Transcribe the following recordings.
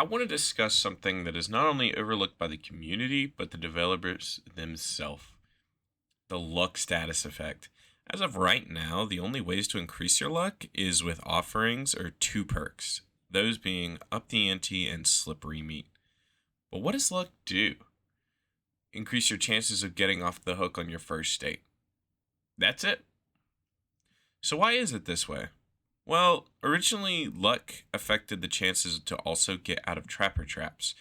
I want to discuss something that is not only overlooked by the community, but the developers themselves: the luck status effect. As of right now, the only ways to increase your luck is with offerings or two perks, those being up the ante and slippery meat. But what does luck do? Increase your chances of getting off the hook on your first date. That's it. So, why is it this way? Well, originally, luck affected the chances to also get out of trapper traps.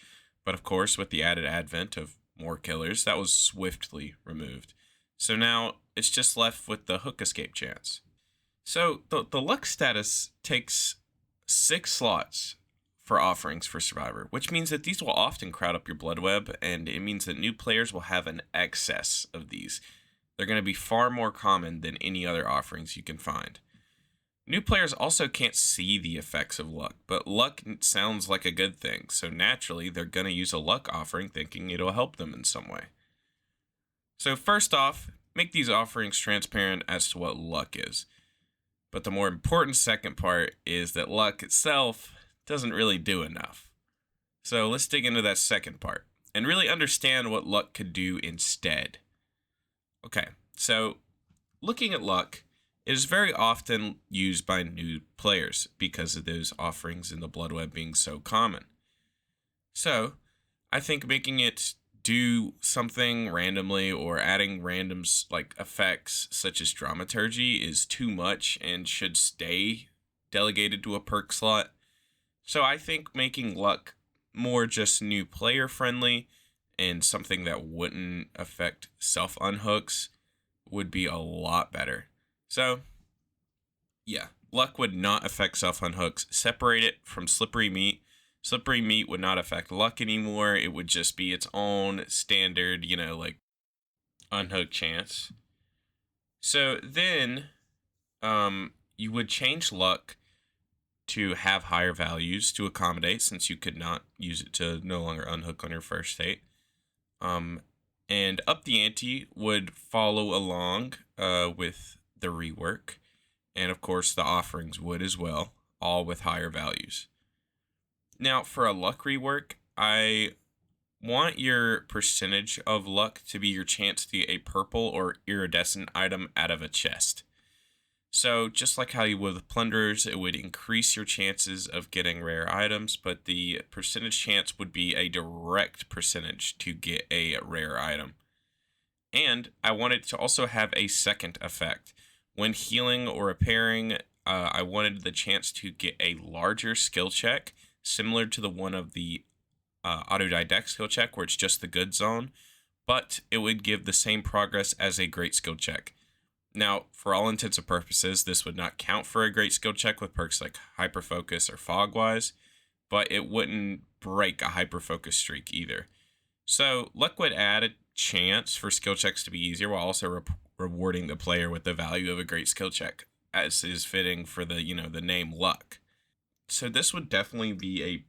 But of course, with the added advent of more killers, that was swiftly removed. So now it's just left with the hook escape chance. So the luck status takes 6 slots for offerings for Survivor, which means that these will often crowd up your blood web, and it means that new players will have an excess of these. They're going to be far more common than any other offerings you can find. New players also can't see the effects of luck, but luck sounds like a good thing, so naturally they're going to use a luck offering thinking it'll help them in some way. So first off, make these offerings transparent as to what luck is. But the more important second part is that luck itself doesn't really do enough. So let's dig into that second part and really understand what luck could do instead. Okay, so looking at luck, it is very often used by new players because of those offerings in the blood web being so common. So I think making it do something randomly or adding random like effects such as dramaturgy is too much and should stay delegated to a perk slot. So I think making luck more just new player friendly and something that wouldn't affect self unhooks would be a lot better. So yeah, luck would not affect self unhooks. Separate it from slippery meat. Slippery meat would not affect luck anymore. It would just be its own standard, like unhook chance. So then you would change luck to have higher values to accommodate, since you could not use it to no longer unhook on your first date. And up the ante would follow along with the rework. And of course, the offerings would as well, all with higher values. Now, for a luck rework, I want your percentage of luck to be your chance to get a purple or iridescent item out of a chest. So just like how you would with plunderers, it would increase your chances of getting rare items, but the percentage chance would be a direct percentage to get a rare item. And I wanted to also have a second effect. When healing or repairing, I wanted the chance to get a larger skill check, similar to the one of the autodidact skill check, where it's just the good zone, but it would give the same progress as a great skill check. Now, for all intents and purposes, this would not count for a great skill check with perks like Hyperfocus or Fogwise, but it wouldn't break a Hyperfocus streak either. So, luck would add a chance for skill checks to be easier while also rewarding the player with the value of a great skill check, as is fitting for the name luck. So this would definitely be a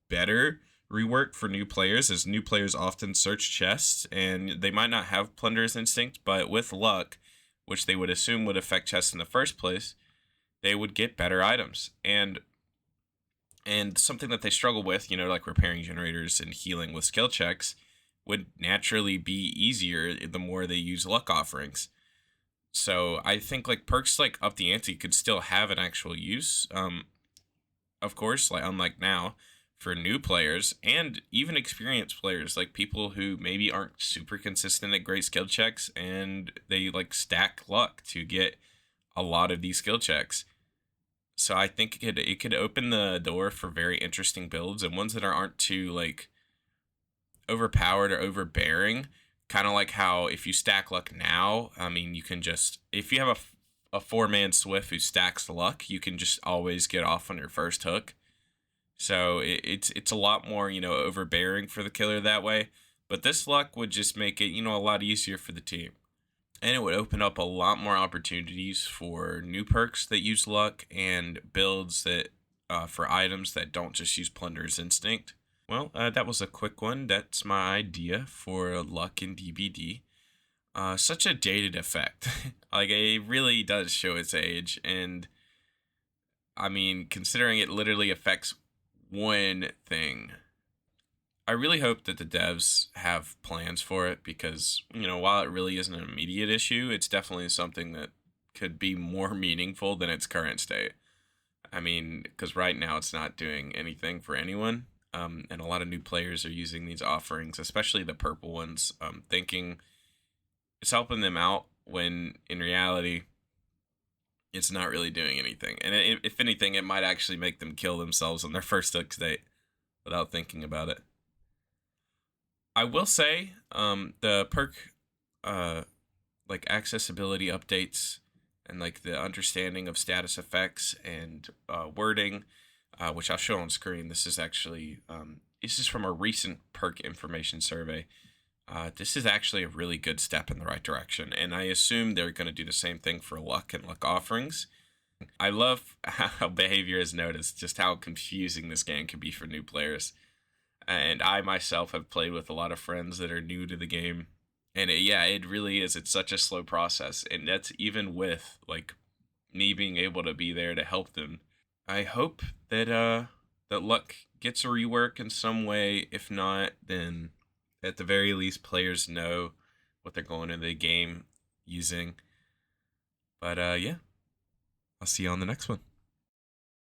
better rework for new players, as new players often search chests and they might not have plunderer's instinct, but with luck, which they would assume would affect chests in the first place, they would get better items. And something that they struggle with, like repairing generators and healing with skill checks, would naturally be easier the more they use luck offerings. So I think like perks like up the ante could still have an actual use. Of course, like unlike now, for new players and even experienced players, like people who maybe aren't super consistent at great skill checks and they like stack luck to get a lot of these skill checks. So I think it could open the door for very interesting builds, and ones that aren't too like overpowered or overbearing. Kind of like how if you stack luck now, I mean, you can just, if you have a 4-man Swift who stacks luck, you can just always get off on your first hook. So it's a lot more, overbearing for the killer that way. But this luck would just make it, a lot easier for the team. And it would open up a lot more opportunities for new perks that use luck and builds that for items that don't just use Plunderer's Instinct. Well, that was a quick one. That's my idea for luck in DBD. Such a dated effect. Like, it really does show its age. And, I mean, considering it literally affects one thing. I really hope that the devs have plans for it because, while it really isn't an immediate issue, it's definitely something that could be more meaningful than its current state. I mean, because right now it's not doing anything for anyone. And a lot of new players are using these offerings, especially the purple ones, thinking it's helping them out when in reality, it's not really doing anything. And if anything, it might actually make them kill themselves on their first hook state without thinking about it. I will say, the perk, uh, like accessibility updates and like the understanding of status effects and wording, which I'll show on screen. This is actually this is from a recent perk information survey. This is actually a really good step in the right direction, and I assume they're going to do the same thing for luck and luck offerings. I love how behavior is noticed, just how confusing this game can be for new players. And I myself have played with a lot of friends that are new to the game, and yeah, it really is. It's such a slow process, and that's even with like me being able to be there to help them. I hope that luck gets a rework in some way. If not, then at the very least, players know what they're going into the game using. But yeah, I'll see you on the next one.